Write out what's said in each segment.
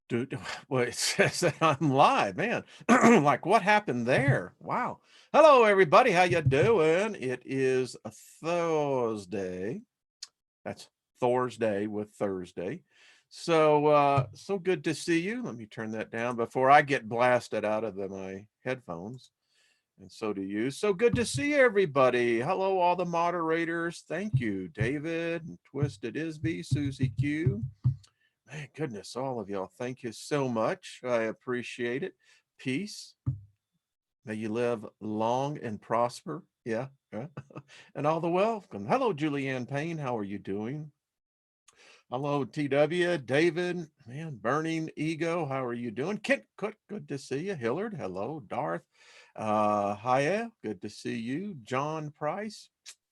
Dude, well, it says that I'm live, man. Like, what happened there? Wow. Hello, everybody. How you doing? It is a Thursday. That's Thursday with Thursday. So good to see you. Let me turn that down before I get blasted out of my headphones. And so do you. So good to see everybody. Hello, all the moderators. Thank you, David, and Twisted Isby, Susie Q. Man, goodness, all of y'all, thank you so much. I appreciate it. Peace. May you live long and prosper. Yeah. Yeah. And all the welcome. Hello, Julianne Payne. How are you doing? Hello, TW, David, man, Burning Ego. How are you doing? Kit Cook, good to see you. Hillard, hello. Darth, hiya, good to see you. John Price,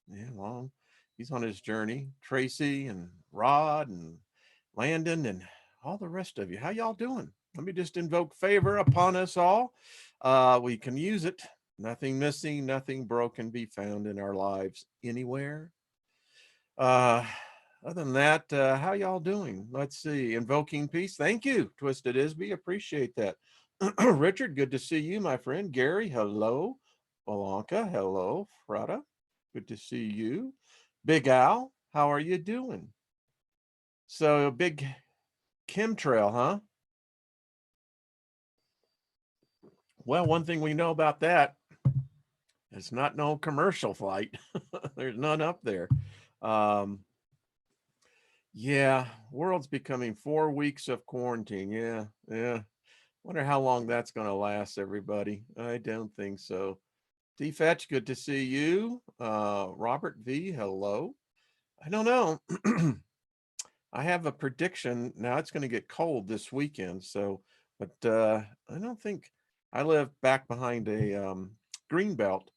yeah, long. He's on his journey. Tracy and Rod and Landon and all the rest of you. How y'all doing? Let me just invoke favor upon us all. We can use it. Nothing missing, nothing broken be found in our lives anywhere. Uh, Other than that, how y'all doing? Let's see. Invoking peace. Thank you, Twisted Isby. Appreciate that. Richard, good to see you, my friend. Gary, hello. Olanka, hello. Frada, good to see you. Big Al, how are you doing? So, big chemtrail, huh? Well, one thing we know about that, it's not no commercial flight. There's none up there. Um, Yeah, world's becoming 4 weeks of quarantine. Yeah, yeah. Wonder how long that's going to last, everybody. I don't think so. D Fetch, good to see you. Robert V, hello. I don't know. I have a prediction. Now it's going to get cold this weekend. But I don't think I live back behind a green belt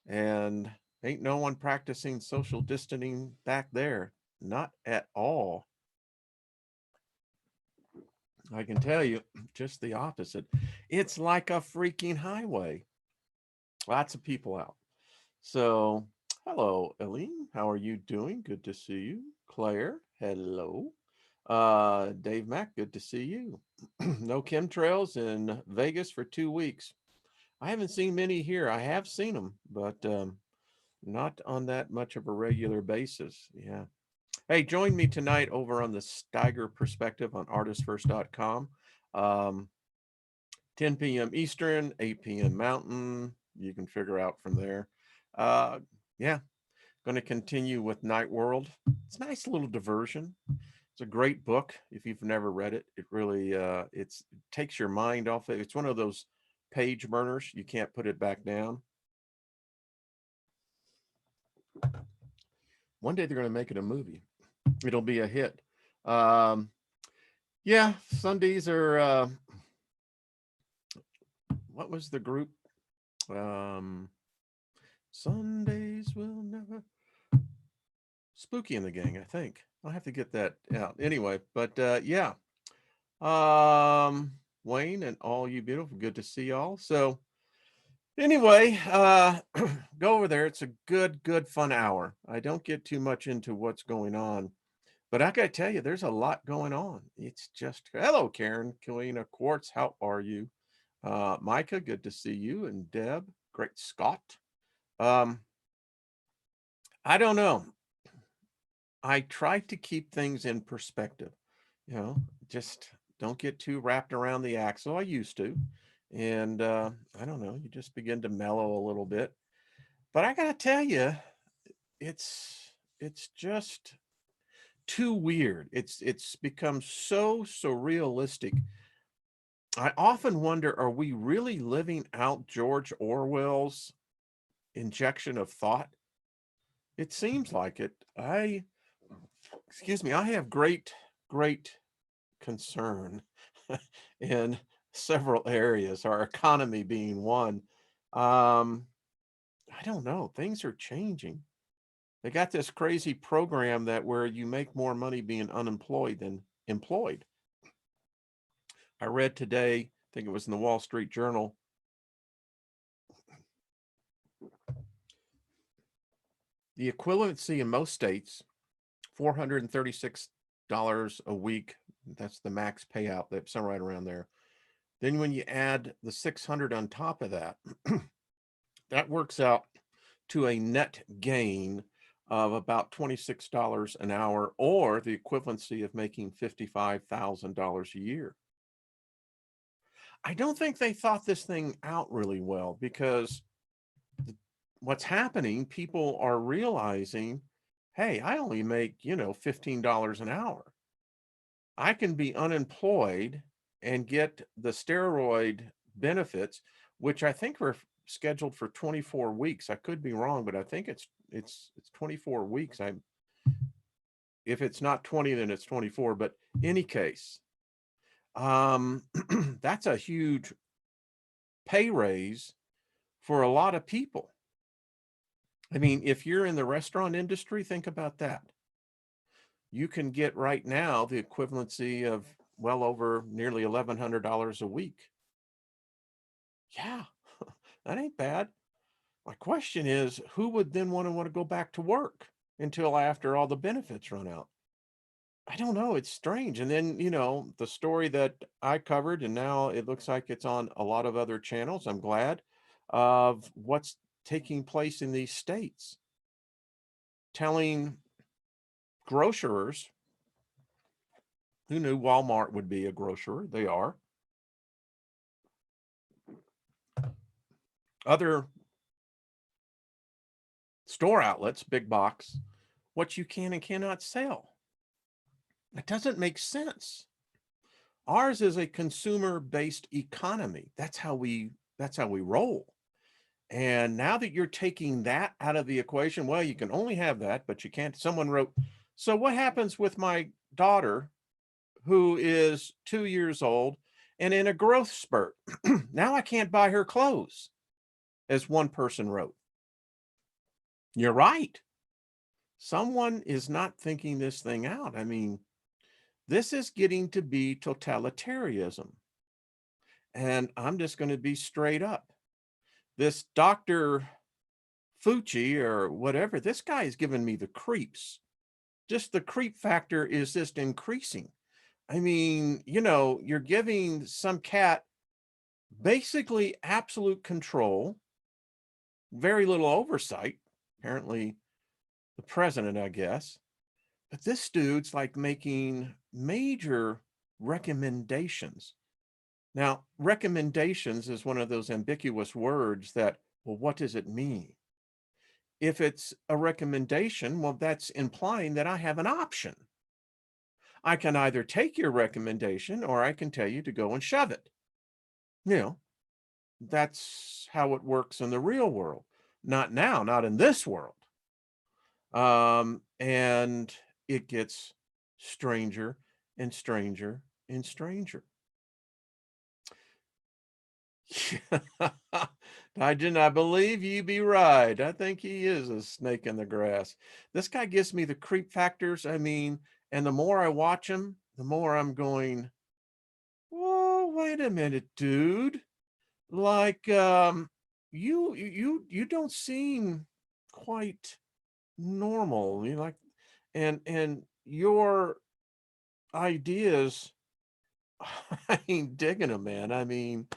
and ain't no one practicing social distancing back there. Not at all. I can tell you just the opposite. It's like a freaking highway. Lots of people out. So, hello, Eileen. How are you doing? Good to see you. Claire, hello. Dave Mack, good to see you. No chemtrails in Vegas for 2 weeks. I haven't seen many here. I have seen them, but not on that much of a regular basis. Yeah. Hey, join me tonight over on the Steiger Perspective on artistfirst.com. Um, 10 p.m. Eastern, 8 p.m. Mountain. You can figure out from there. Uh, yeah, going to continue with Night World. It's a nice little diversion. It's a great book. If you've never read it, it really it takes your mind off it. It's one of those page burners. You can't put it back down. One day they're going to make it a movie. It'll be a hit. Um, yeah, Sundays are. What was the group? Um, Sundays will never. Spooky in the Gang, I think. I'll have to get that out anyway. But yeah, Wayne and all you beautiful, good to see y'all. So anyway, go over there. It's a good fun hour. I don't get too much into what's going on, but I gotta tell you, there's a lot going on. It's just hello, Karen, Kalina Quartz. How are you? Micah, good to see you, and Deb, great Scott. Um, I don't know. I try to keep things in perspective, you know, just don't get too wrapped around the axle. I used to. And I don't know, you just begin to mellow a little bit. But I gotta tell you, it's just too weird. It's become so surrealistic. I often wonder, are we really living out George Orwell's injection of thought? It seems like it. Excuse me, I have great concern in several areas, our economy being one. I don't know, things are changing. They got this crazy program that where you make more money being unemployed than employed. I read today, I think it was in the Wall Street Journal, the equivalency in most states, $436 a week That's the max payout, that's somewhere right around there. Then when you add the 600 on top of that, that works out to a net gain of about $26 an hour, or the equivalency of making $55,000 a year. I don't think they thought this thing out really well, because what's happening, people are realizing, hey, I only make, $15 an hour. I can be unemployed and get the steroid benefits, which I think were scheduled for 24 weeks. I could be wrong, but I think it's 24 weeks. If it's not 20, then it's 24. But any case, that's a huge pay raise for a lot of people. I mean, if you're in the restaurant industry, think about that. You can get right now the equivalency of well over nearly $1,100 a week. Yeah, that ain't bad. My question is, who would then want to go back to work until after all the benefits run out? I don't know. It's strange. And then, the story that I covered, and now it looks like it's on a lot of other channels, I'm glad, of what's taking place in these states, telling grocers, who knew Walmart would be a grocer? They are. Other store outlets, big box, what you can and cannot sell. It doesn't make sense. Ours is a consumer-based economy. That's how we roll. And now that you're taking that out of the equation, well, you can only have that, but you can't. Someone wrote, so what happens with my daughter who is 2 years old and in a growth spurt? Now I can't buy her clothes, as one person wrote. You're right. Someone is not thinking this thing out. I mean, this is getting to be totalitarianism. And I'm just going to be straight up. This Dr. Fucci or whatever, this guy is giving me the creeps. Just the creep factor is just increasing. I mean, you're giving some cat basically absolute control, very little oversight, apparently the president, I guess. But this dude's like making major recommendations. Now, recommendations is one of those ambiguous words that, well, what does it mean? If it's a recommendation, well, that's implying that I have an option. I can either take your recommendation or I can tell you to go and shove it. That's how it works in the real world. Not now, not in this world. And it gets stranger and stranger and stranger. I believe you be right. I think he is a snake in the grass. This guy gives me the creep factors. I mean, and the more I watch him, the more I'm going, whoa, wait a minute, dude. Like, you don't seem quite normal. You like, and your ideas, I ain't digging them, man. I mean,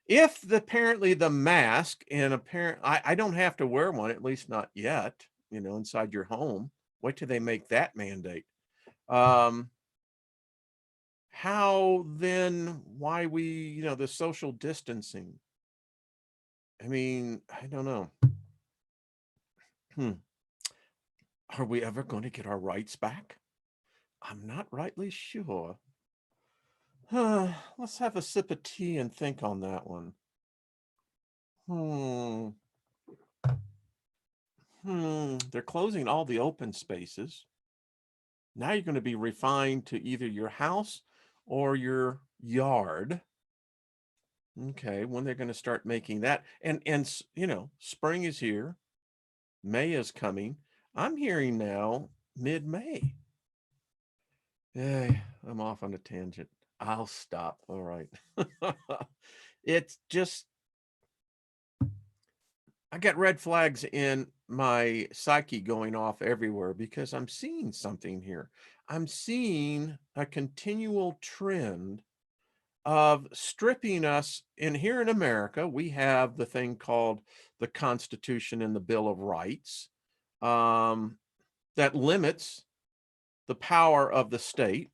if apparently the mask, and I don't have to wear one, at least not yet, inside your home. Wait till they make that mandate. How then, why the social distancing? I mean, I don't know. Are we ever going to get our rights back? I'm not rightly sure. Let's have a sip of tea and think on that one. They're closing all the open spaces. Now you're going to be refined to either your house or your yard. Okay, when they're going to start making that. And spring is here. May is coming. I'm hearing now mid-May. Hey, I'm off on a tangent. I'll stop. All right. It's just, I got red flags in my psyche going off everywhere because I'm seeing something here. I'm seeing a continual trend of stripping us. And here in America, we have the thing called the Constitution and the Bill of Rights, um, that limits the power of the state.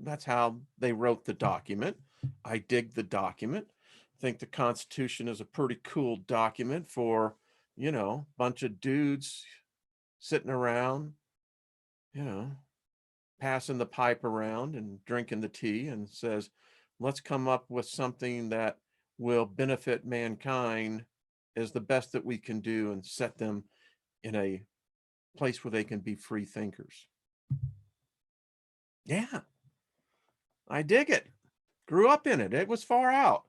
That's how they wrote the document. I dig the document. I think the Constitution is a pretty cool document for, a bunch of dudes sitting around, you know, passing the pipe around and drinking the tea, and says, let's come up with something that will benefit mankind as the best that we can do and set them in a place where they can be free thinkers. Yeah, I dig it. Grew up in it. It was far out.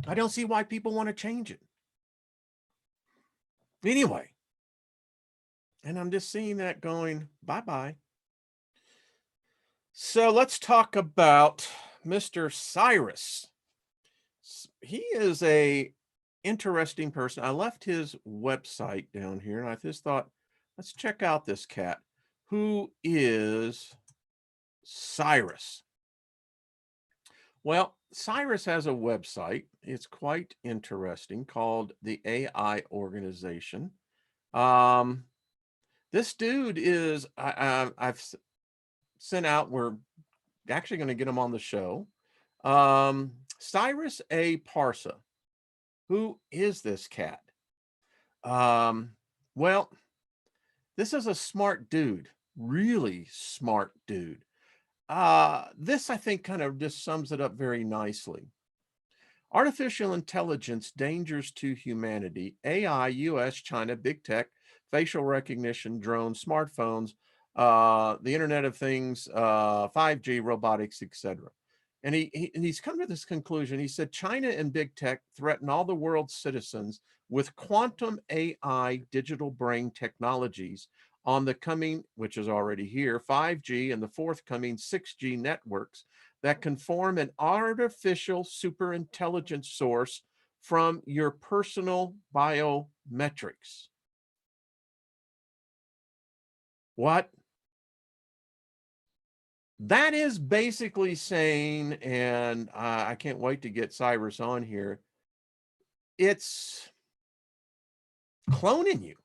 I don't see why people want to change it. Anyway, and I'm just seeing that going, bye-bye. So let's talk about Mr. Cyrus. He is a interesting person. I left his website down here, and I just thought, let's check out this cat. Who is Cyrus? Well, Cyrus has a website. It's quite interesting, called the AI Organization. This dude is, I've sent out, we're actually going to get him on the show. Cyrus A. Parsa. Who is this cat? Well, this is a smart dude, really smart dude. This, I think, kind of just sums it up very nicely. Artificial intelligence, dangers to humanity, AI, US, China, big tech, facial recognition, drones, smartphones, the Internet of Things, 5G, robotics, etc. And he's come to this conclusion. He said, China and big tech threaten all the world's citizens with quantum AI digital brain technologies on the coming, which is already here, 5G and the forthcoming 6G networks that can form an artificial super intelligence source from your personal biometrics. What? That is basically saying, and I can't wait to get Cyrus on here, it's cloning you.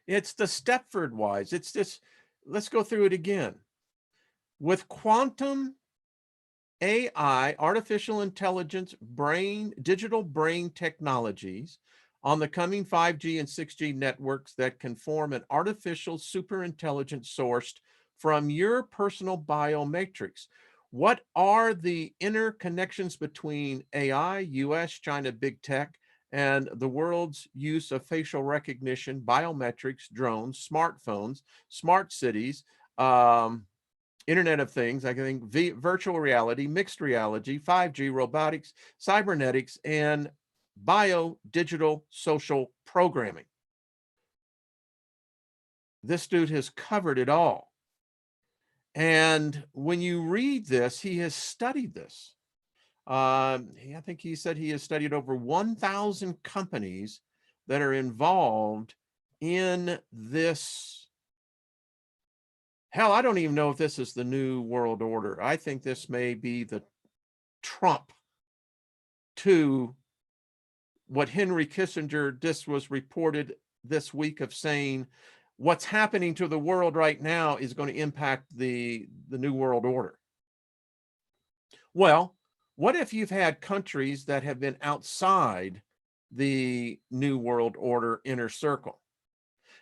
It's the Stepford wise. It's this, let's go through it again. With quantum AI, artificial intelligence, digital brain technologies on the coming 5G and 6G networks that can form an artificial super intelligence sourced from your personal biometrics. What are the interconnections between AI, US, China, big tech, and the world's use of facial recognition, biometrics, drones, smartphones, smart cities, Internet of Things, I think virtual reality, mixed reality, 5G, robotics, cybernetics, and bio-digital social programming? This dude has covered it all. And when you read this, he has studied this. I think he said he has studied over 1,000 companies that are involved in this. Hell, I don't even know if this is the new world order. I think this may be the Trump to what Henry Kissinger just was reported this week of saying what's happening to the world right now is going to impact the new world order. Well, what if you've had countries that have been outside the new world order inner circle,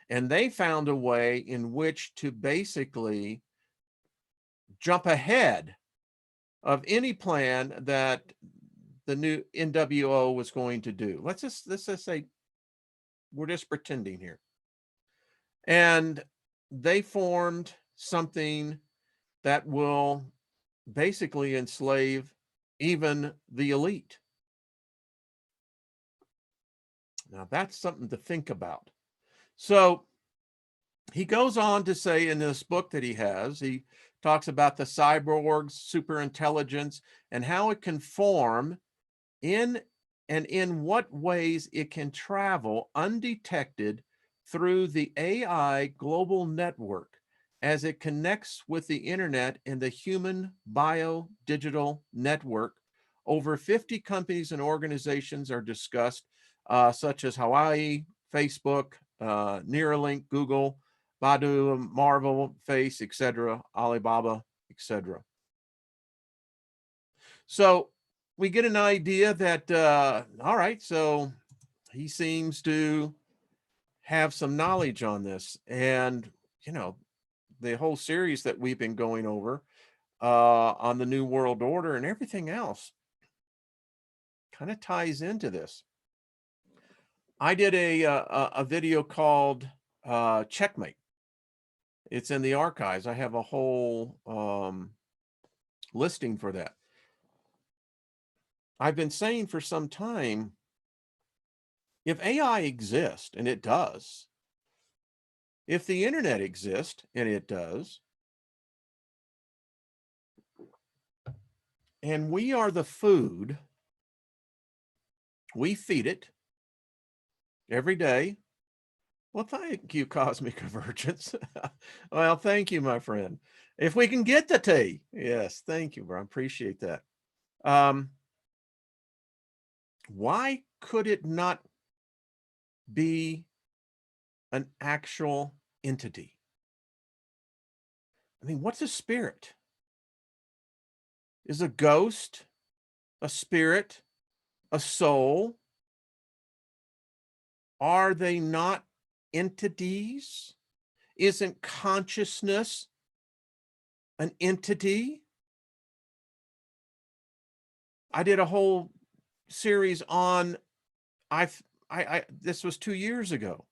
and they found a way in which to basically jump ahead of any plan that the new NWO was going to do? Let's just say we're just pretending here. And they formed something that will basically enslave even the elite. Now that's something to think about. So he goes on to say in this book that he talks about the cyborgs, super intelligence, and how it can form in what ways it can travel undetected through the AI global network as it connects with the internet and the human bio-digital network. Over 50 companies and organizations are discussed, such as Hawaii, Facebook, Neuralink, Google, Baidu, Marvel, Face, etc., Alibaba, etc. So we get an idea that, all right, so he seems to have some knowledge on this. And, you know, the whole series that we've been going over on the New World Order and everything else kind of ties into this. I did a video called Checkmate. It's in the archives. I have a whole listing for that. I've been saying for some time, if AI exists, and it does, if the internet exists, and it does, and we are the food, we feed it every day. Well, thank you, Cosmic Convergence. Well, thank you, my friend. If we can get the tea. Yes, thank you, bro. I appreciate that. Why could it not be an actual entity? I mean, what's a spirit? Is a ghost, a spirit, a soul? Are they not entities? Isn't consciousness an entity? I did a whole series on, this was 2 years ago.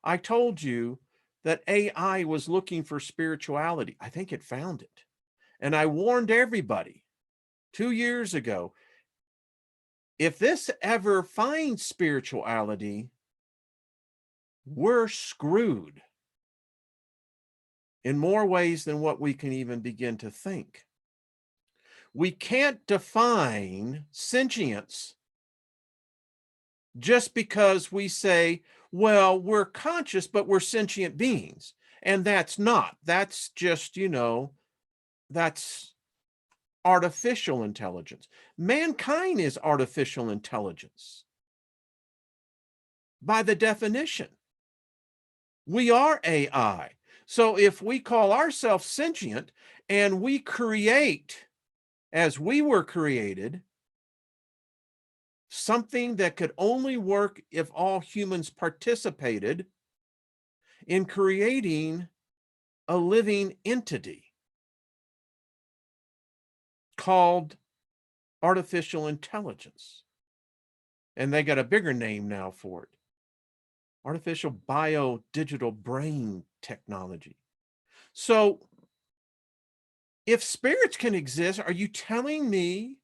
I told you that AI was looking for spirituality. I think it found it. And I warned everybody 2 years ago, if this ever finds spirituality, we're screwed in more ways than what we can even begin to think. We can't define sentience just because we say, well, we're conscious, but we're sentient beings. And that's not. That's just, you know, that's artificial intelligence. Mankind is artificial intelligence. By the definition, we are AI. So if we call ourselves sentient and we create, as we were created, something that could only work if all humans participated in creating a living entity called artificial intelligence. And they got a bigger name now for it. Artificial bio-digital brain technology. So if spirits can exist, are you telling me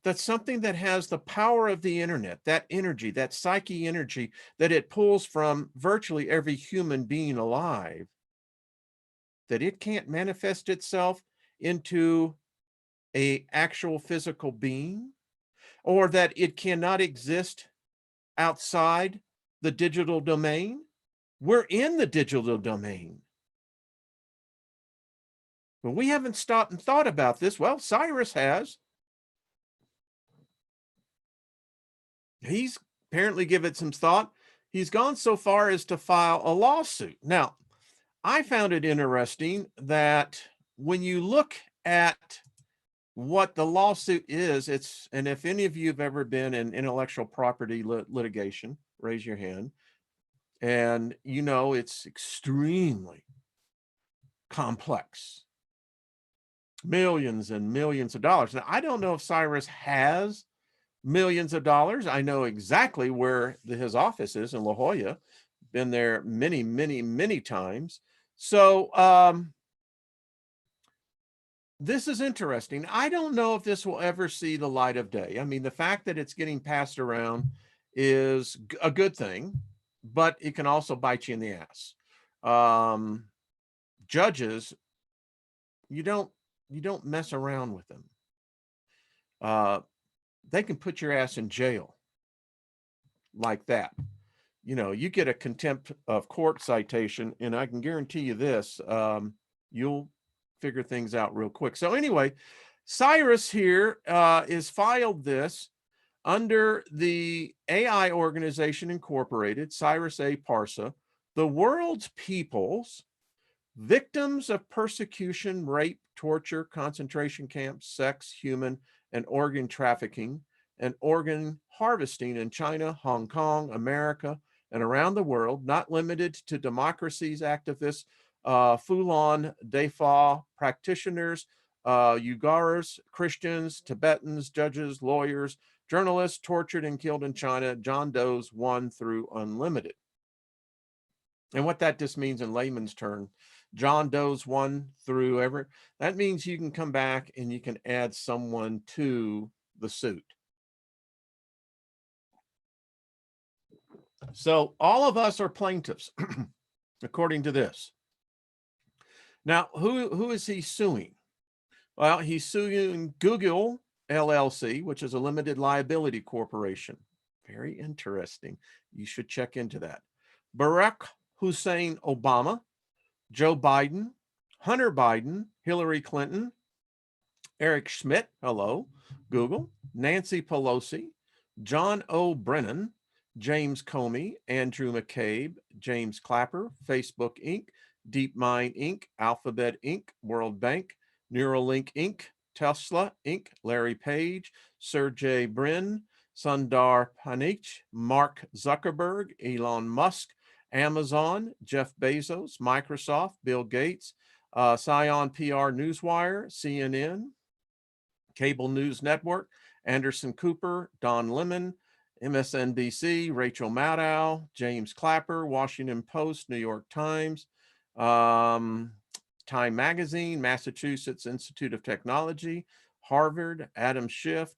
that something that has the power of the internet, that energy, that psyche energy that it pulls from virtually every human being alive, that it can't manifest itself into an actual physical being, or that it cannot exist outside the digital domain? We're in the digital domain. But we haven't stopped and thought about this. Well, Cyrus has. He's apparently given it some thought. He's gone so far as to file a lawsuit. Now, I found it interesting that when you look at what the lawsuit is, and if any of you have ever been in intellectual property litigation, raise your hand. And you know, it's extremely complex. Millions and millions of dollars. Now, I don't know if Cyrus has millions of dollars. I know exactly where his office is in La Jolla. Been there many, many, many times. So this is interesting. I don't know if this will ever see the light of day. I mean, the fact that it's getting passed around is a good thing, but it can also bite you in the ass. Judges, you don't mess around with them. They can put your ass in jail like that. you get a contempt of court citation, and I can guarantee you this, you'll figure things out real quick. So anyway, Cyrus here is filed this under the AI Organization Incorporated, Cyrus A. Parsa, the world's peoples, victims of persecution, rape, torture, concentration camps, sex, human, and organ trafficking, and organ harvesting in China, Hong Kong, America, and around the world, not limited to democracies, activists, Falun Dafa practitioners, Uyghurs, Christians, Tibetans, judges, lawyers, journalists tortured and killed in China, John Doe's 1 through unlimited. And what that just means in layman's term, John Doe's 1 through ever, that means you can come back and you can add someone to the suit. So all of us are plaintiffs, according to this. Now, who is he suing? Well, he's suing Google LLC, which is a limited liability corporation. Very interesting. You should check into that. Barack Hussein Obama, Joe Biden, Hunter Biden, Hillary Clinton, Eric Schmidt, hello, Google, Nancy Pelosi, John O. Brennan, James Comey, Andrew McCabe, James Clapper, Facebook Inc., DeepMind Inc., Alphabet Inc., World Bank, Neuralink Inc., Tesla Inc., Larry Page, Sergey Brin, Sundar Pichai, Mark Zuckerberg, Elon Musk, Amazon, Jeff Bezos, Microsoft, Bill Gates, Scion PR Newswire, CNN, Cable News Network, Anderson Cooper, Don Lemon, MSNBC, Rachel Maddow, James Clapper, Washington Post, New York Times, Time Magazine, Massachusetts Institute of Technology, Harvard, Adam Schiff,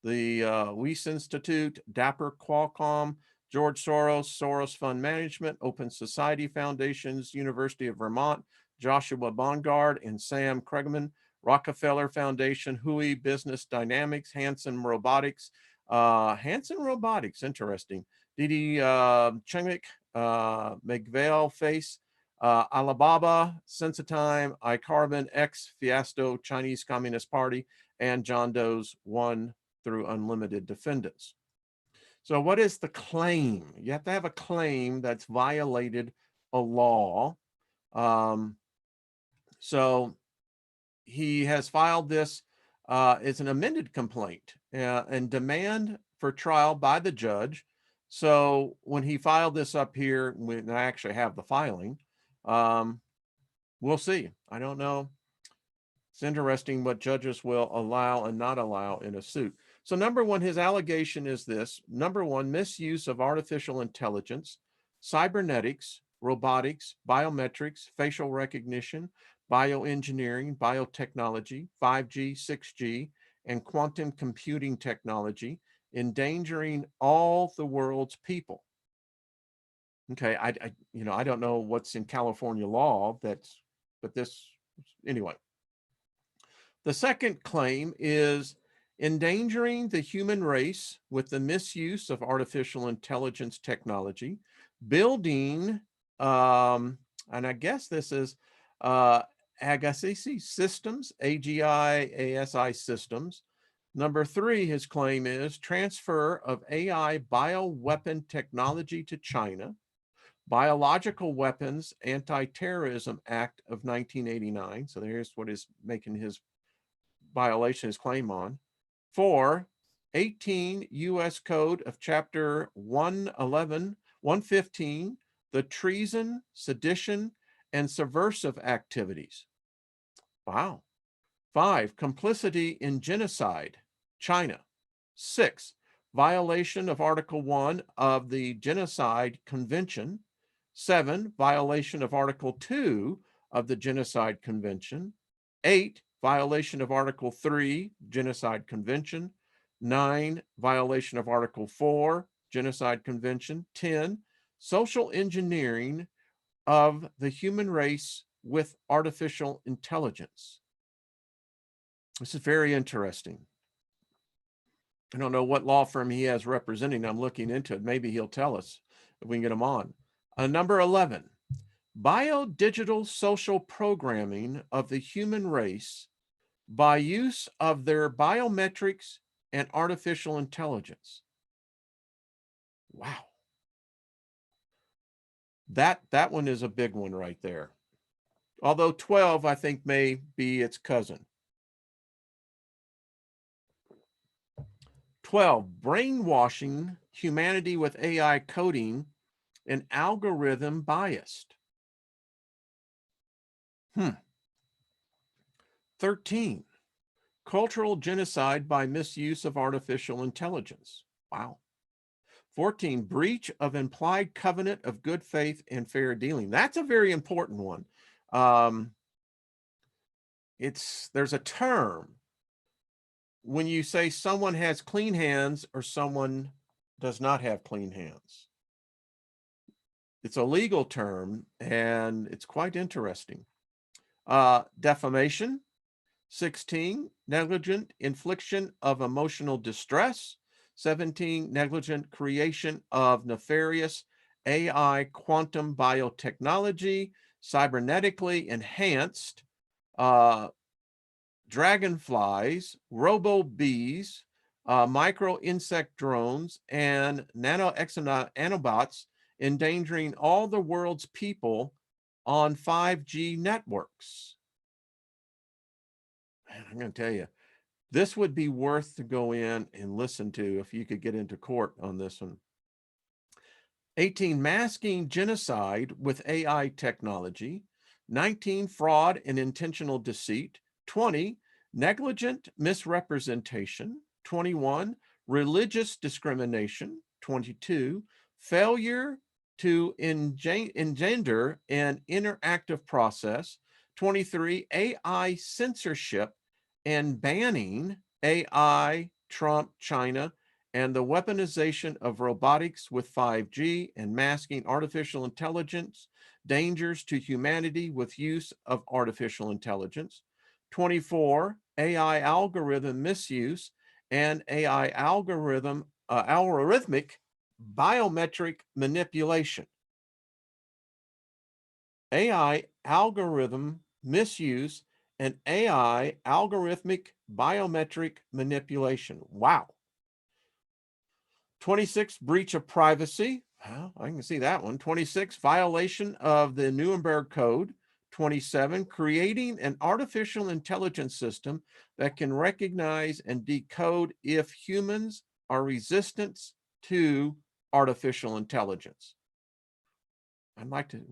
the Weiss Institute, Dapper Qualcomm, George Soros, Soros Fund Management, Open Society Foundations, University of Vermont, Joshua Bongard and Sam Krugman, Rockefeller Foundation, Hui Business Dynamics, Hanson Robotics, interesting. Didi Chengmik, McVale Face, Alibaba, Sensitime, iCarbon, X, Fiasco, Chinese Communist Party, and John Doe's 1 through unlimited defendants. So what is the claim? You have to have a claim that's violated a law. So he has filed this as an amended complaint and demand for trial by the judge. So when he filed this up here, when I actually have the filing, we'll see. I don't know. It's interesting what judges will allow and not allow in a suit. So number one, his allegation is this. Number one, misuse of artificial intelligence, cybernetics, robotics, biometrics, facial recognition, bioengineering, biotechnology, 5G, 6G, and quantum computing technology, endangering all the world's people. Okay, I don't know what's in California law but this, anyway. The second claim is endangering the human race with the misuse of artificial intelligence technology, building, and I guess this is Agassi systems, AGI systems. Number three, his claim is transfer of AI bioweapon technology to China, Biological Weapons Anti-Terrorism Act of 1989. So here's what is making his violation, his claim on. 4, 18 U.S. Code of Chapter 111, 115, the treason, sedition, and subversive activities. Wow. 5, complicity in genocide, China. 6, violation of Article 1 of the Genocide Convention. 7, violation of Article 2 of the Genocide Convention. 8, violation of Article 3, Genocide Convention. 9, violation of Article 4, Genocide Convention. 10, social engineering of the human race with artificial intelligence. This is very interesting. I don't know what law firm he has representing. I'm looking into it. Maybe he'll tell us. if we can get them on. Number 11, biodigital social programming of the human race by use of their biometrics and artificial intelligence. Wow. That one is a big one right there. Although 12, I think, may be its cousin. 12, brainwashing humanity with AI coding and algorithm biased. 13, cultural genocide by misuse of artificial intelligence. Wow. 14, breach of implied covenant of good faith and fair dealing. That's a very important one. There's a term when you say someone has clean hands or someone does not have clean hands. It's a legal term and it's quite interesting. Defamation. 16, negligent infliction of emotional distress. 17, negligent creation of nefarious AI quantum biotechnology, cybernetically enhanced dragonflies, robo bees, micro insect drones, and nanobots endangering all the world's people on 5G networks. Man, I'm going to tell you, this would be worth to go in and listen to if you could get into court on this one. 18, masking genocide with AI technology. 19, fraud and intentional deceit. 20, negligent misrepresentation. 21, religious discrimination. 22, failure to engender an interactive process. 23, AI censorship and banning AI, Trump, China, and the weaponization of robotics with 5G and masking artificial intelligence, dangers to humanity with use of artificial intelligence. 24, AI algorithm misuse and AI algorithmic biometric manipulation. AI algorithm misuse and AI algorithmic biometric manipulation. Wow. 26, breach of privacy. Well, I can see that one. 26, violation of the Nuremberg Code. 27, creating an artificial intelligence system that can recognize and decode if humans are resistant to artificial intelligence. I'd like to,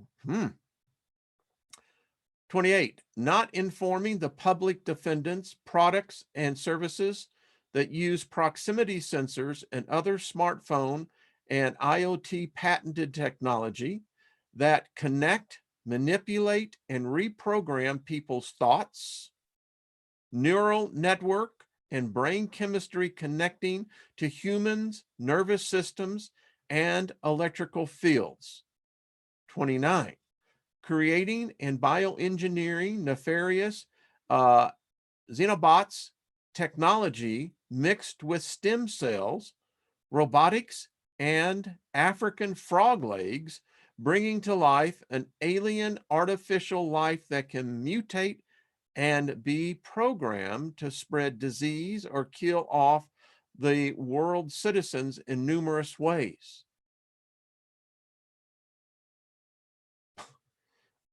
28, not informing the public defendants, products, and services that use proximity sensors and other smartphone and IoT patented technology that connect, manipulate, and reprogram people's thoughts, neural network, and brain chemistry connecting to humans, nervous systems, and electrical fields. 29, creating and bioengineering nefarious xenobots technology mixed with stem cells, robotics, and African frog legs, bringing to life an alien artificial life that can mutate and be programmed to spread disease or kill off the world's citizens in numerous ways.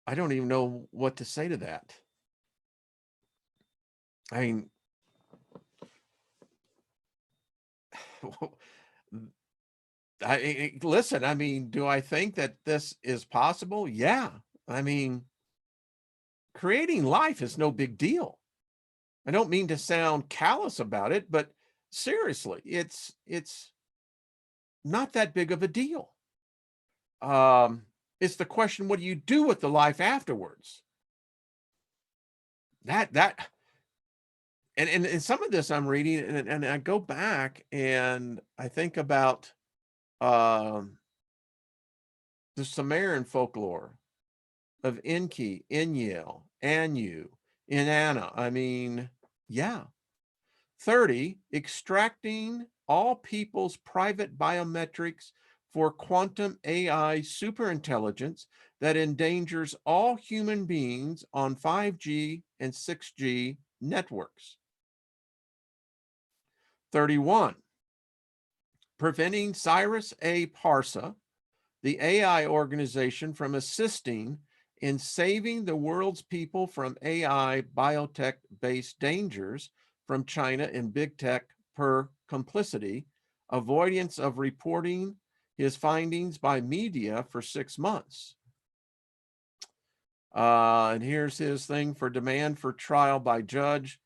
I don't even know what to say to that. I mean, listen, I mean, do I think that this is possible? Yeah. I mean, creating life is no big deal. I don't mean to sound callous about it, but seriously, it's not that big of a deal. It's the question, what do you do with the life afterwards? And some of this I'm reading and I go back and I think about the Sumerian folklore of Enki, Enlil, Anu, Inanna. I mean, yeah. 30, extracting all people's private biometrics for quantum AI superintelligence that endangers all human beings on 5G and 6G networks. 31. Preventing Cyrus A. Parsa, the AI organization, from assisting in saving the world's people from AI biotech-based dangers from China and big tech per complicity, avoidance of reporting his findings by media for 6 months. And here's his thing for demand for trial by judge,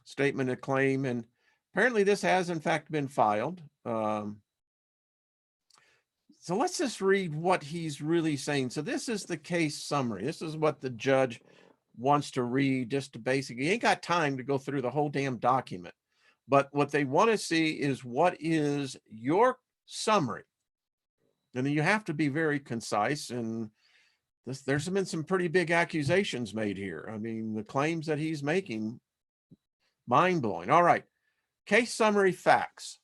statement of claim. And apparently this has in fact been filed. So let's just read what he's really saying. So this is the case summary. This is what the judge wants to read, just to basically, he ain't got time to go through the whole damn document. But what they want to see is what is your summary. And then you have to be very concise. And there's been some pretty big accusations made here. I mean, the claims that he's making, mind-blowing. All right. Case summary facts.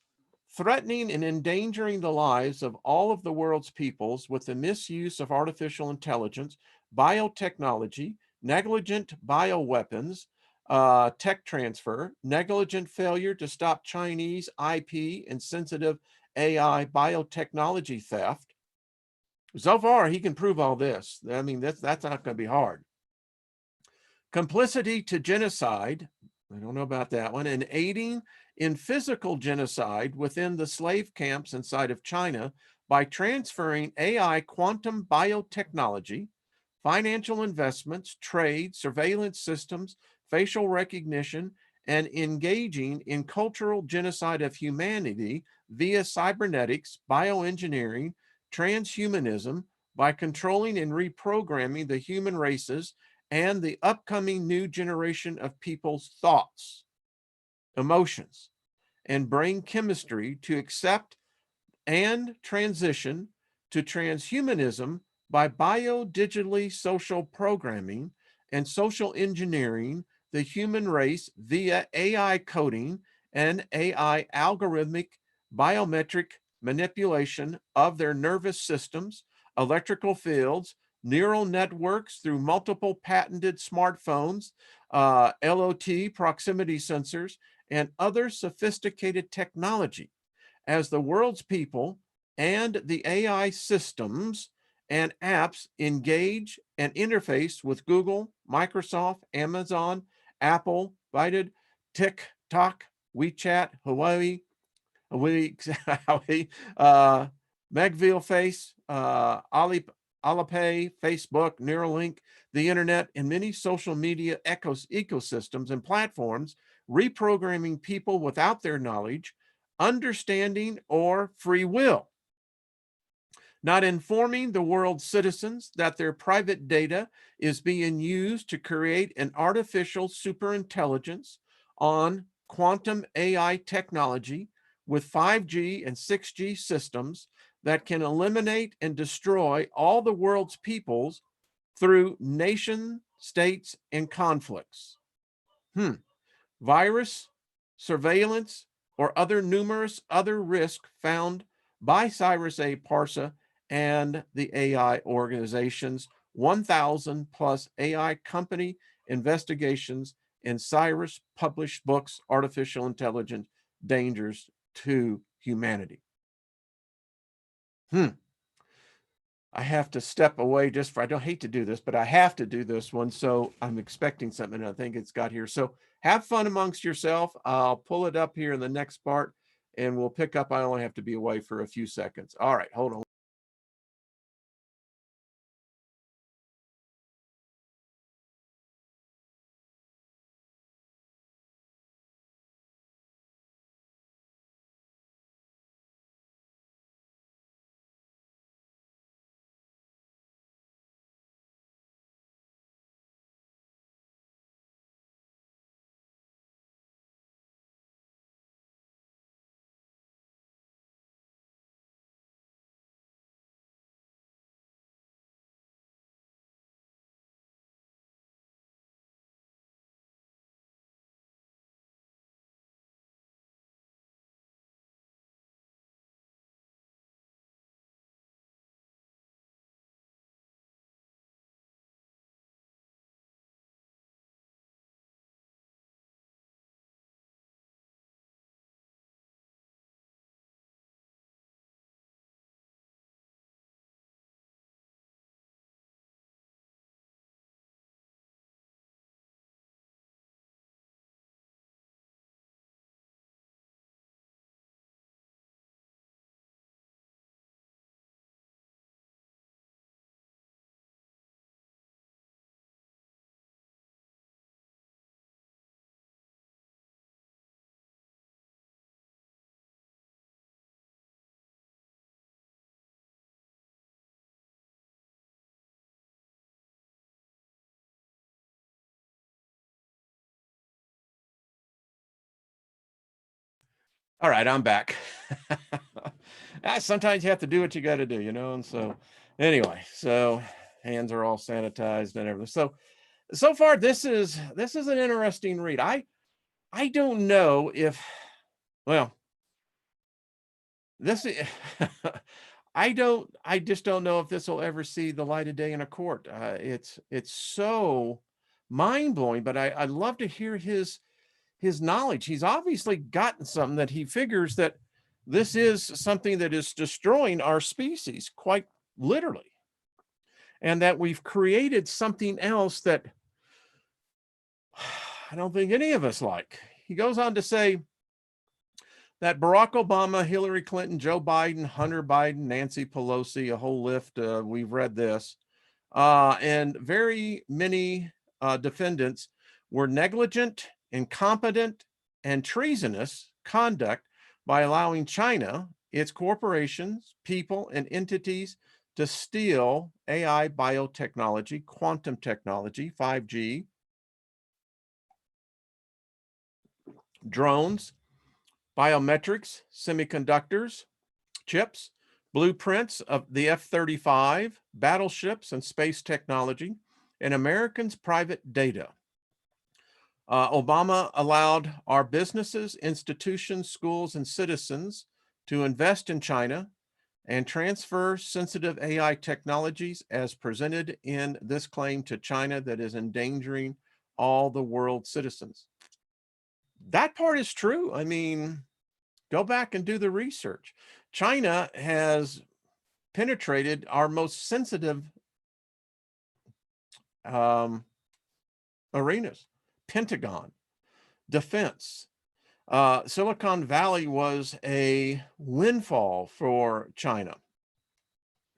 Threatening and endangering the lives of all of the world's peoples with the misuse of artificial intelligence, biotechnology, negligent bioweapons, tech transfer, negligent failure to stop Chinese IP and sensitive AI biotechnology theft. So far, he can prove all this. I mean, that's not going to be hard. Complicity to genocide, I don't know about that one, and aiding in physical genocide within the slave camps inside of China by transferring AI quantum biotechnology, financial investments, trade, surveillance systems, facial recognition, and engaging in cultural genocide of humanity via cybernetics, bioengineering, transhumanism, by controlling and reprogramming the human races and the upcoming new generation of people's thoughts, emotions, and brain chemistry to accept and transition to transhumanism by biodigitally social programming and social engineering the human race via AI coding and AI algorithmic biometric manipulation of their nervous systems, electrical fields, neural networks through multiple patented smartphones, LOT proximity sensors, and other sophisticated technology as the world's people and the AI systems and apps engage and interface with Google, Microsoft, Amazon, Apple, Baidu, TikTok, WeChat, Huawei, Megville Face, Alipay, Facebook, Neuralink, the internet, and many social media ecosystems and platforms, reprogramming people without their knowledge, understanding, or free will, not informing the world's citizens that their private data is being used to create an artificial superintelligence on quantum AI technology with 5G and 6G systems that can eliminate and destroy all the world's peoples through nation states and conflicts. Virus, surveillance, or other numerous other risks found by Cyrus A. Parsa and the AI organizations, 1,000 plus AI company investigations, and Cyrus published books, Artificial Intelligence, Dangers to Humanity. I have to step away just for, I don't hate to do this, but I have to do this one. So I'm expecting something. I think it's got here. So have fun amongst yourself. I'll pull it up here in the next part and we'll pick up. I only have to be away for a few seconds. All right, hold on. All right, I'm back. Sometimes you have to do what you got to do, and so anyway, so hands are all sanitized and everything. So far this is an interesting read. I don't know if well, this is I just don't know if this will ever see the light of day in a court. It's so mind-blowing, but I'd love to hear his knowledge. He's obviously gotten something that he figures that this is something that is destroying our species quite literally, and that we've created something else that I don't think any of us like. He goes on to say that Barack Obama, Hillary Clinton, Joe Biden, Hunter Biden, Nancy Pelosi, a whole lift, we've read this, and very many defendants were negligent, incompetent, and treasonous conduct by allowing China, its corporations, people, and entities to steal AI biotechnology, quantum technology, 5G, drones, biometrics, semiconductors, chips, blueprints of the F-35, battleships and space technology, and Americans' private data. Obama allowed our businesses, institutions, schools, and citizens to invest in China and transfer sensitive AI technologies as presented in this claim to China that is endangering all the world's citizens. That part is true. I mean, go back and do the research. China has penetrated our most sensitive arenas: Pentagon, defense. Silicon Valley was a windfall for China.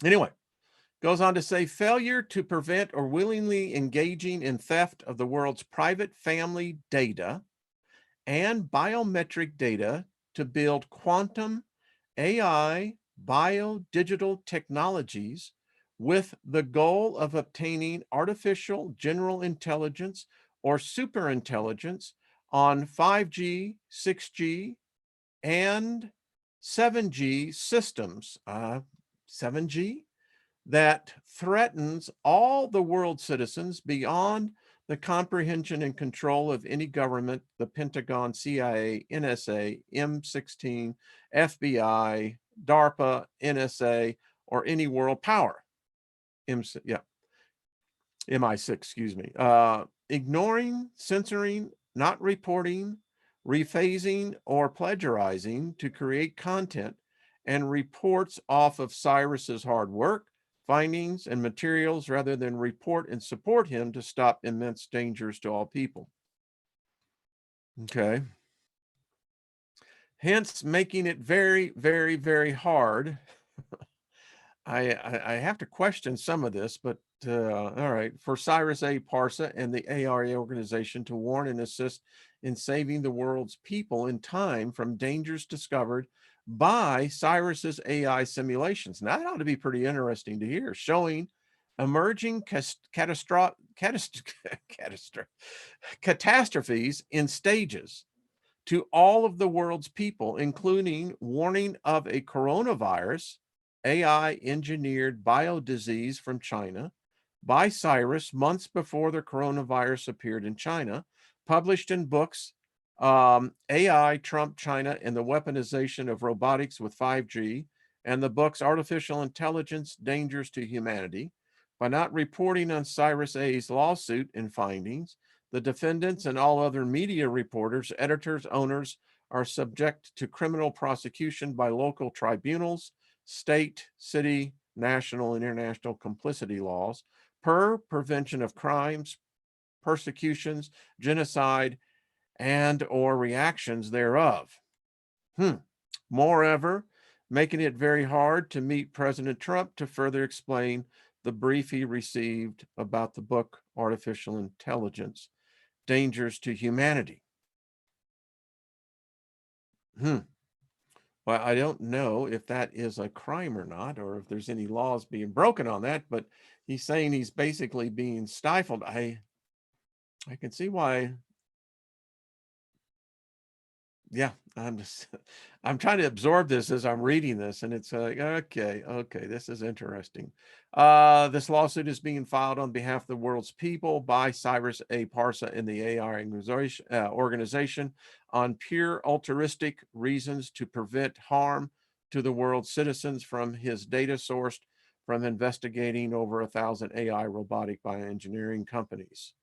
Anyway, goes on to say failure to prevent or willingly engaging in theft of the world's private family data and biometric data to build quantum, AI, biodigital technologies with the goal of obtaining artificial general intelligence or superintelligence on 5G, 6G, and 7G systems. 7G? That threatens all the world's citizens beyond the comprehension and control of any government, the Pentagon, CIA, NSA, M16, FBI, DARPA, NSA, or any world power. MI6, excuse me. Ignoring, censoring, not reporting, rephasing, or plagiarizing to create content and reports off of Cyrus's hard work, findings, and materials rather than report and support him to stop immense dangers to all people. Okay. Hence, making it very, very, very hard. I have to question some of this, but all right. For Cyrus A. Parsa and the ARA organization to warn and assist in saving the world's people in time from dangers discovered by Cyrus's AI simulations. Now, that ought to be pretty interesting to hear, showing emerging catastrophes in stages to all of the world's people, including warning of a coronavirus, AI engineered biodisease from China by Cyrus months before the coronavirus appeared in China, published in books AI, Trump, China, and the Weaponization of Robotics with 5G, and the books Artificial Intelligence, Dangers to Humanity. By not reporting on Cyrus A's lawsuit and findings, the defendants and all other media reporters, editors, owners are subject to criminal prosecution by local tribunals, state, city, national, and international complicity laws per Prevention of Crimes, Persecutions, Genocide, and or reactions thereof. Moreover, making it very hard to meet President Trump to further explain the brief he received about the book Artificial Intelligence, Dangers to Humanity. Well, I don't know if that is a crime or not, or if there's any laws being broken on that, but he's saying he's basically being stifled. I can see why Yeah, I'm just I'm trying to absorb this as I'm reading this, and it's like, okay, this is interesting. This lawsuit is being filed on behalf of the world's people by Cyrus A. Parsa and the AI organization on pure altruistic reasons to prevent harm to the world's citizens from his data sourced from investigating over 1,000 AI robotic bioengineering companies.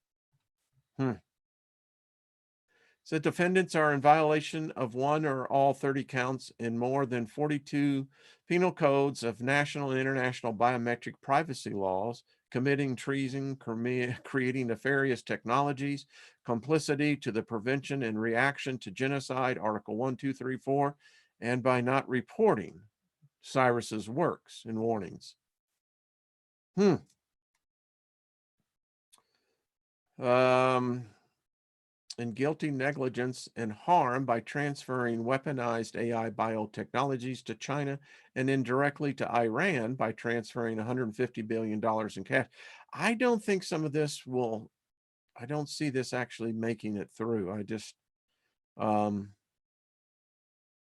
Hmm. So defendants are in violation of one or all 30 counts in more than 42 penal codes of national and international biometric privacy laws, committing treason, creating nefarious technologies, complicity to the prevention and reaction to genocide, Article 1, 2, 3, 4, and by not reporting Cyrus's works and warnings. Um, and guilty negligence and harm by transferring weaponized AI biotechnologies to China and indirectly to Iran by transferring $150 billion in cash. I don't think some of this will, I don't see this actually making it through. I just, um,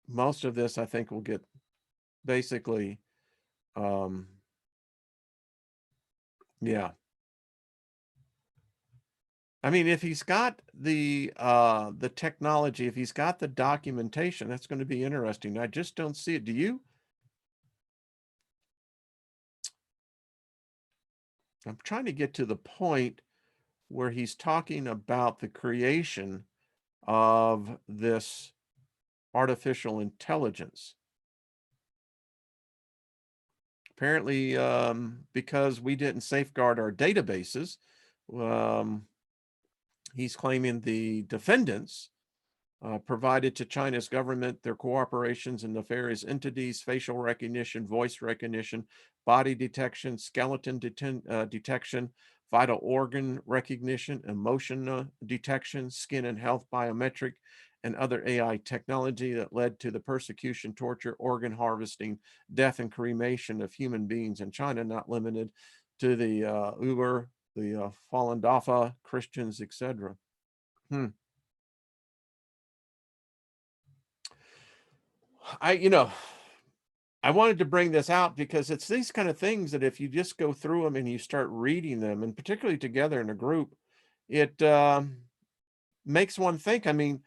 most of this I think will get basically, um, yeah. I mean, if he's got the technology, if he's got the documentation, that's going to be interesting. I just don't see it. Do you? I'm trying to get to the point where he's talking about the creation of this artificial intelligence. Apparently, because we didn't safeguard our databases, um, he's claiming the defendants provided to China's government their cooperations in nefarious entities, facial recognition, voice recognition, body detection, skeleton detection, vital organ recognition, emotion detection, skin and health biometric, and other AI technology that led to the persecution, torture, organ harvesting, death, and cremation of human beings in China, not limited to the Uyghur, the Falun Dafa, Christians, etc. Hmm. You know, I wanted to bring this out because it's these kind of things that if you just go through them and you start reading them, and particularly together in a group, it makes one think. I mean,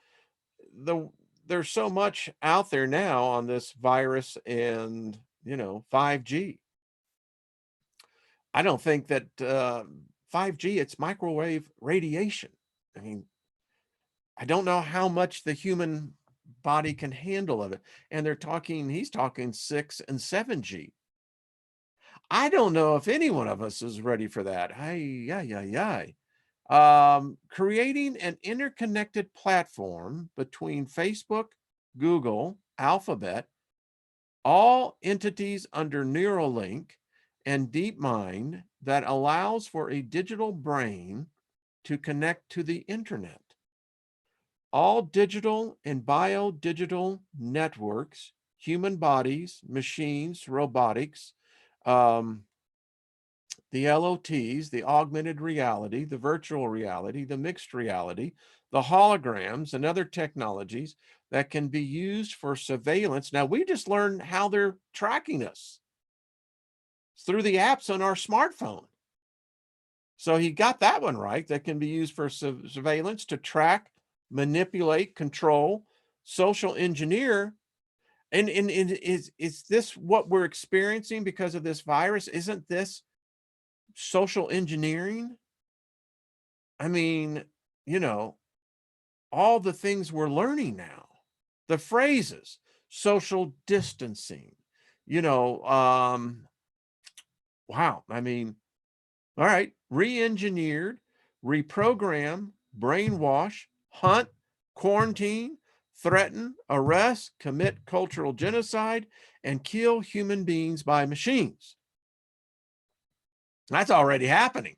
there's so much out there now on this virus and 5G. I don't think that 5G, it's microwave radiation. I mean, I don't know how much the human body can handle of it. And he's talking 6 and 7G. I don't know if any one of us is ready for that. Creating an interconnected platform between Facebook, Google, Alphabet, all entities under Neuralink and DeepMind that allows for a digital brain to connect to the internet. All digital and biodigital networks, human bodies, machines, robotics, um, the LOTs, the augmented reality, the virtual reality, the mixed reality, the holograms, and other technologies that can be used for surveillance. Now, we just learned how they're tracking us through the apps on our smartphone. So he got that one right. That can be used for surveillance to track, manipulate, control, social engineer. And is this what we're experiencing because of this virus? Isn't this social engineering? I mean, you know, all the things we're learning now, the phrases, social distancing, you know, wow. I mean, all right, re-engineered, reprogram, brainwash, hunt, quarantine, threaten, arrest, commit cultural genocide, and kill human beings by machines. That's already happening.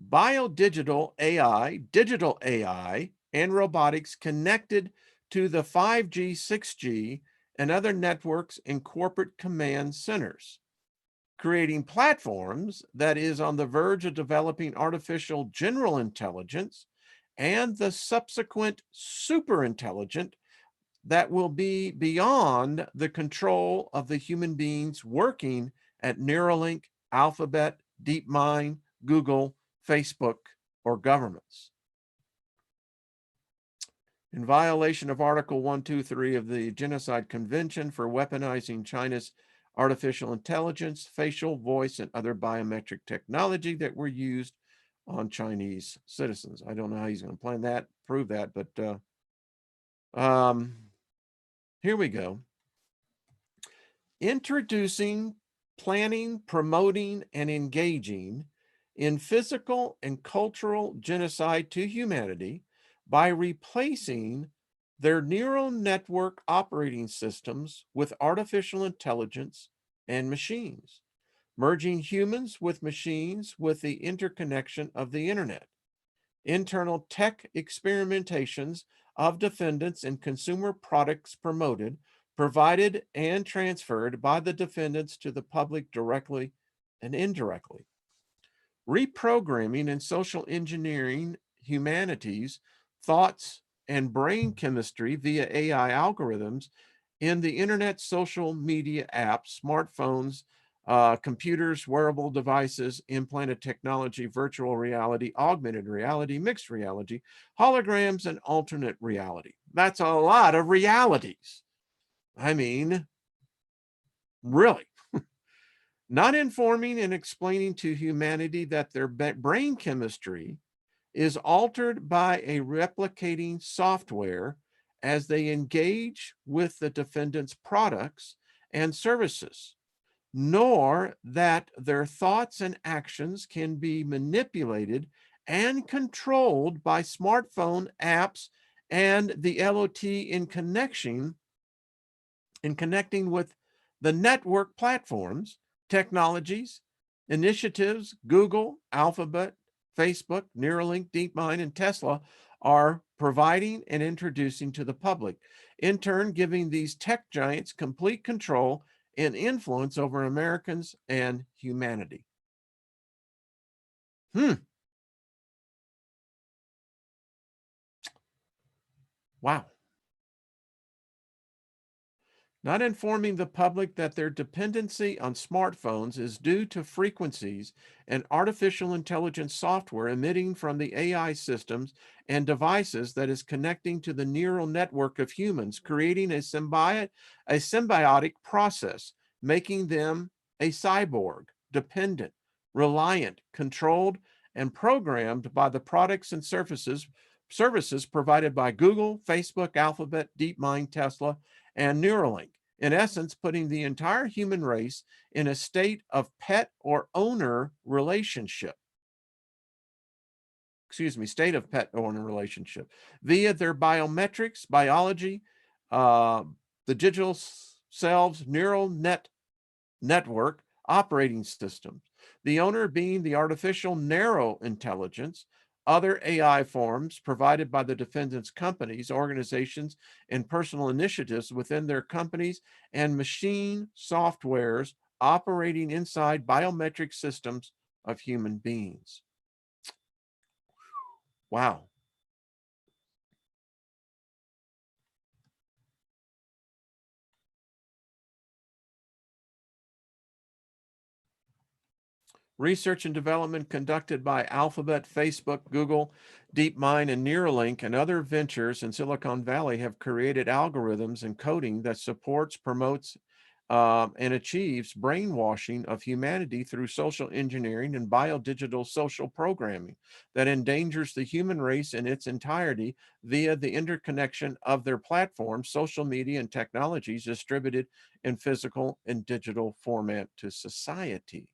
Biodigital AI, digital AI, and robotics connected to the 5G, 6G, and other networks and corporate command centers, creating platforms that is on the verge of developing artificial general intelligence and the subsequent super intelligent that will be beyond the control of the human beings working at Neuralink, Alphabet, DeepMind, Google, Facebook, or governments. In violation of Article 123 of the Genocide Convention for weaponizing China's artificial intelligence, facial, voice, and other biometric technology that were used on Chinese citizens. I don't know how he's going to plan that, prove that, but here we go. Introducing, planning, promoting, and engaging in physical and cultural genocide to humanity by replacing their neural network operating systems with artificial intelligence and machines, merging humans with machines with the interconnection of the internet. Internal tech experimentations of defendants and consumer products promoted, provided, and transferred by the defendants to the public directly and indirectly. Reprogramming and social engineering humanities, thoughts, and brain chemistry via AI algorithms in the internet, social media apps, smartphones, computers, wearable devices, implanted technology, virtual reality, augmented reality, mixed reality, holograms, and alternate reality. That's a lot of realities. I mean, really. Not informing and explaining to humanity that their brain chemistry is altered by a replicating software as they engage with the defendant's products and services, nor that their thoughts and actions can be manipulated and controlled by smartphone apps and the LOT in connecting with the network platforms, technologies, initiatives Google, Alphabet, Facebook, Neuralink, DeepMind, and Tesla are providing and introducing to the public, in turn giving these tech giants complete control and influence over Americans and humanity. Wow. Not informing the public that their dependency on smartphones is due to frequencies and artificial intelligence software emitting from the AI systems and devices that is connecting to the neural network of humans, creating a symbiotic process, making them a cyborg, dependent, reliant, controlled, and programmed by the products and services provided by Google, Facebook, Alphabet, DeepMind, Tesla, and Neuralink. In essence, putting the entire human race in a state of pet or owner relationship. State of pet owner relationship via their biometrics, biology, the digital selves, neural network operating systems. The owner being the artificial narrow intelligence, other AI forms provided by the defendant's companies, organizations, and personal initiatives within their companies, and machine softwares operating inside biometric systems of human beings. Wow. Research and development conducted by Alphabet, Facebook, Google, DeepMind, and Neuralink and other ventures in Silicon Valley have created algorithms and coding that supports, promotes, and achieves brainwashing of humanity through social engineering and biodigital social programming that endangers the human race in its entirety via the interconnection of their platforms, social media, and technologies distributed in physical and digital format to society.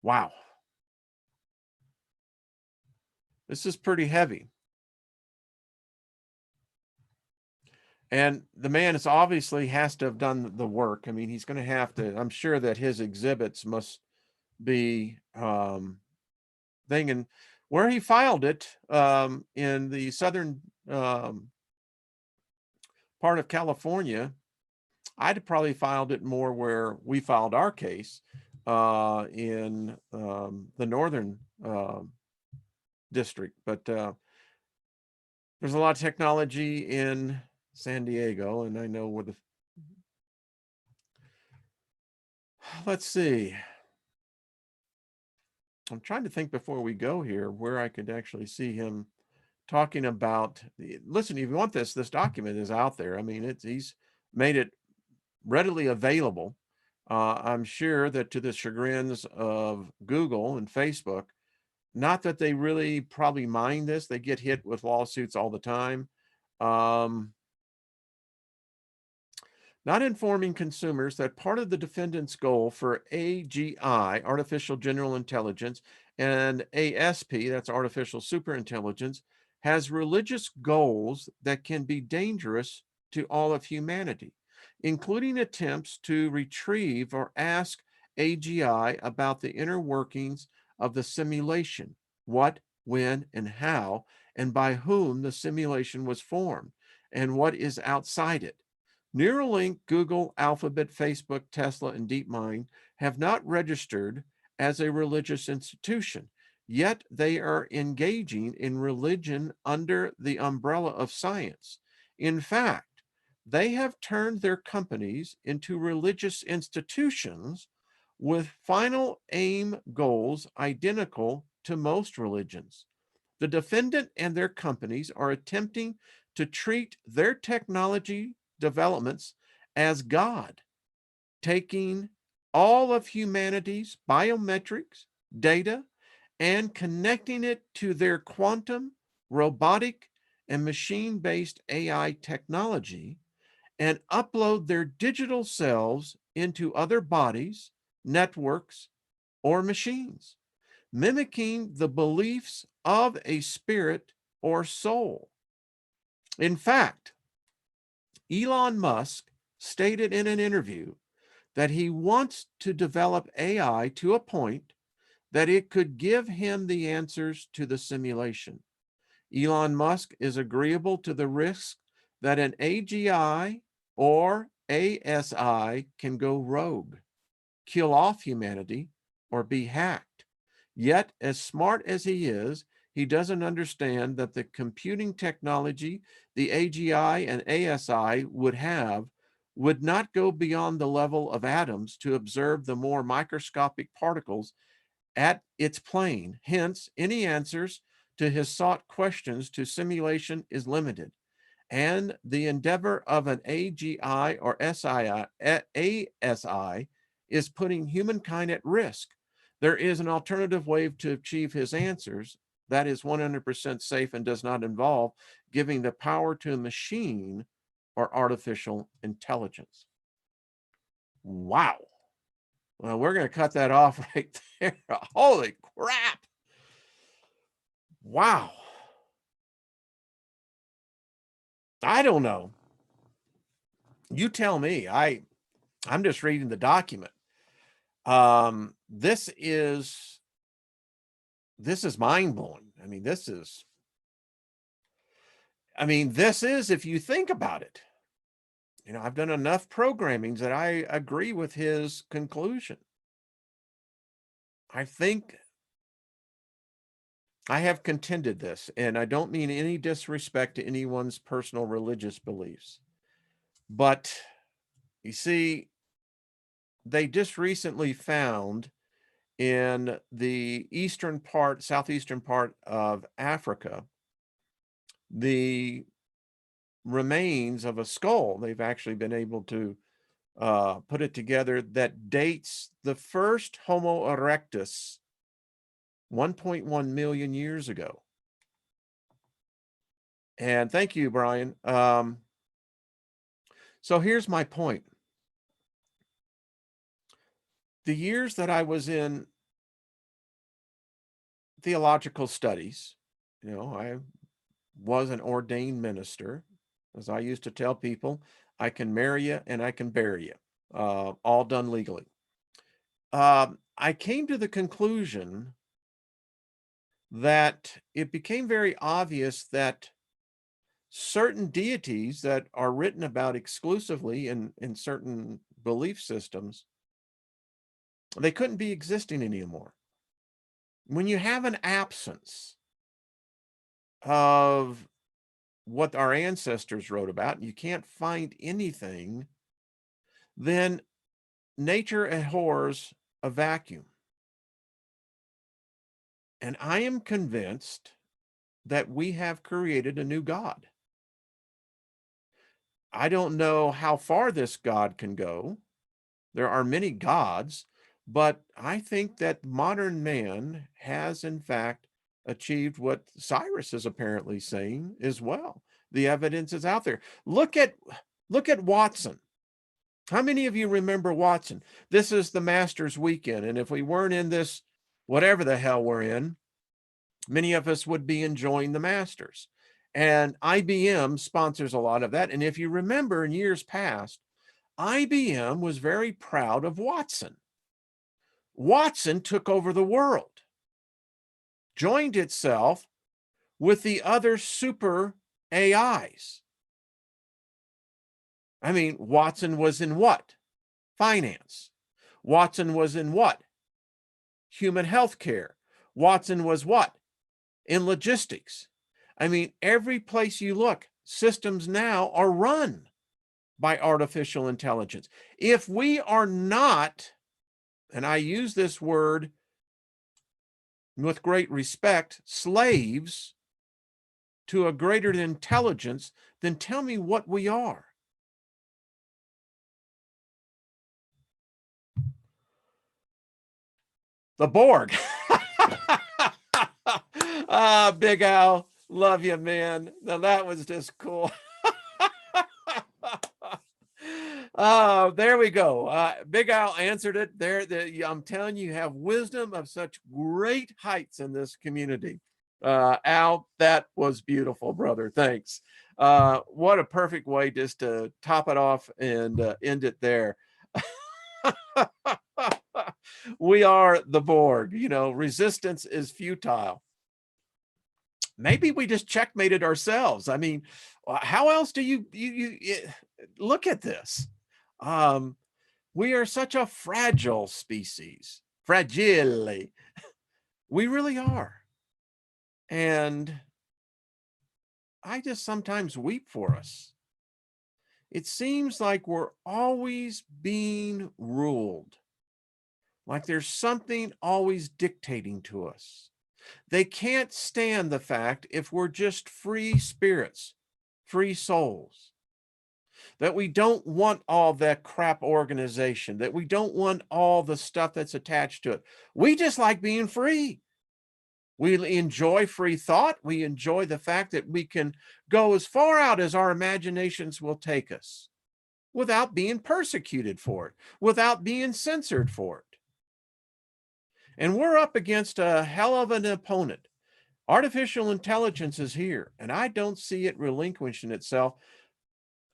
Wow. This is pretty heavy. And the man is obviously has to have done the work. I mean, he's going to have to, I'm sure that his exhibits must be thing. And where he filed it in the southern part of California, I'd probably filed it more where we filed our case in the northern district. But there's a lot of technology in San Diego, and I know where the, let's see. I'm trying to think before we go here where I could actually see him talking about, listen, if you want this document is out there. I mean, he's made it readily available. I'm sure that to the chagrins of Google and Facebook, not that they really probably mind this, they get hit with lawsuits all the time. Not informing consumers that part of the defendant's goal for AGI, artificial general intelligence, and ASP, that's artificial superintelligence, has religious goals that can be dangerous to all of humanity, including attempts to retrieve or ask AGI about the inner workings of the simulation, what, when, and how, and by whom the simulation was formed, and what is outside it. Neuralink, Google, Alphabet, Facebook, Tesla, and DeepMind have not registered as a religious institution, yet they are engaging in religion under the umbrella of science. In fact, they have turned their companies into religious institutions with final aim goals identical to most religions. The defendant and their companies are attempting to treat their technology developments as God, taking all of humanity's biometrics, data, and connecting it to their quantum, robotic, and machine-based AI technology, and upload their digital selves into other bodies, networks, or machines, mimicking the beliefs of a spirit or soul. In fact, Elon Musk stated in an interview that he wants to develop AI to a point that it could give him the answers to the simulation. Elon Musk is agreeable to the risk that an AGI or ASI can go rogue, kill off humanity, or be hacked. Yet, as smart as he is, he doesn't understand that the computing technology the AGI and ASI would have would not go beyond the level of atoms to observe the more microscopic particles at its plane. Hence, any answers to his sought questions to simulation is limited. And the endeavor of an AGI or ASI is putting humankind at risk. There is an alternative way to achieve his answers that is 100% safe and does not involve giving the power to a machine or artificial intelligence. Wow. Well, we're going to cut that off right there. Holy crap. Wow. I don't know. You tell me. I'm just reading the document. This is mind-blowing. I mean, this is, if you think about it, I've done enough programmings that I agree with his conclusion. I think I have contended this, and I don't mean any disrespect to anyone's personal religious beliefs, but you see, they just recently found in the southeastern part of Africa, the remains of a skull. They've actually been able to put it together that dates the first Homo erectus 1.1 million years ago. And thank you, Brian. So here's my point. The years that I was in theological studies, I was an ordained minister. As I used to tell people, I can marry you and I can bury you, all done legally. I came to the conclusion that it became very obvious that certain deities that are written about exclusively in certain belief systems, they couldn't be existing anymore. When you have an absence of what our ancestors wrote about, and you can't find anything, then nature abhors a vacuum. And I am convinced that we have created a new God. I don't know how far this God can go. There are many gods, but I think that modern man has, in fact, achieved what Cyrus is apparently saying as well. The evidence is out there. Look at Watson. How many of you remember Watson? This is the Masters weekend, and if we weren't in this, whatever the hell we're in, many of us would be enjoying the Masters. And IBM sponsors a lot of that. And if you remember in years past, IBM was very proud of Watson. Watson took over the world, joined itself with the other super AIs. I mean, Watson was in what? Finance. Watson was in what? Human health care. Watson was what? In logistics. I mean, every place you look, systems now are run by artificial intelligence. If we are not, and I use this word with great respect, slaves to a greater intelligence, then tell me what we are. The Borg. Ah, Big Al, love you, man. Now that was just cool. Oh, there we go. Big Al answered it there. I'm telling you, you have wisdom of such great heights in this community. Al, that was beautiful, brother. Thanks. What a perfect way just to top it off and end it there. We are the Borg. You know, resistance is futile. Maybe we just checkmated ourselves. I mean, how else do you look at this? We are such a fragile species. Fragile. We really are. And I just sometimes weep for us. It seems like we're always being ruled, like there's something always dictating to us. They can't stand the fact if we're just free spirits, free souls, that we don't want all that crap organization, that we don't want all the stuff that's attached to it. We just like being free. We enjoy free thought. We enjoy the fact that we can go as far out as our imaginations will take us without being persecuted for it, without being censored for it. And we're up against a hell of an opponent. Artificial intelligence is here, and I don't see it relinquishing itself.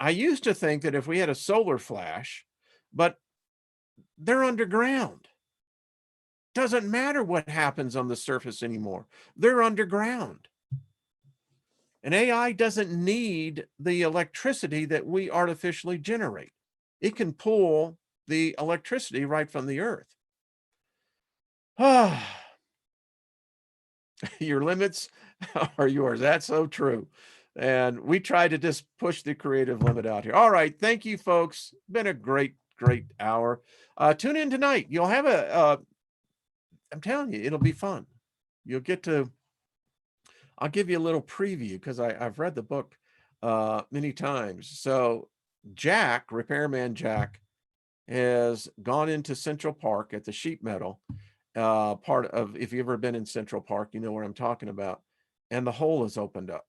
I used to think that if we had a solar flash, but they're underground. Doesn't matter what happens on the surface anymore. They're underground. And AI doesn't need the electricity that we artificially generate. It can pull the electricity right from the earth. Your limits are yours. That's so true. And we try to just push the creative limit out here. All right. Thank you, folks. Been a great hour. Tune in tonight. You'll have I'm telling you, it'll be fun. You'll get to, I'll give you a little preview because I've read the book many times. So Jack, Repairman Jack, has gone into Central Park at the sheep meadow. Part of, if you've ever been in Central Park, you know where I'm talking about. And the hole is opened up.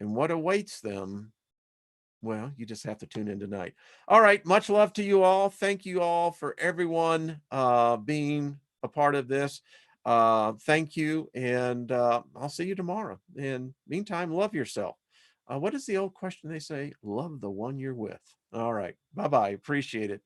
And what awaits them, well, you just have to tune in tonight. All right. Much love to you all. Thank you all for everyone being a part of this. Thank you. And I'll see you tomorrow. And meantime, love yourself. What is the old question they say? Love the one you're with. All right. Bye-bye. Appreciate it.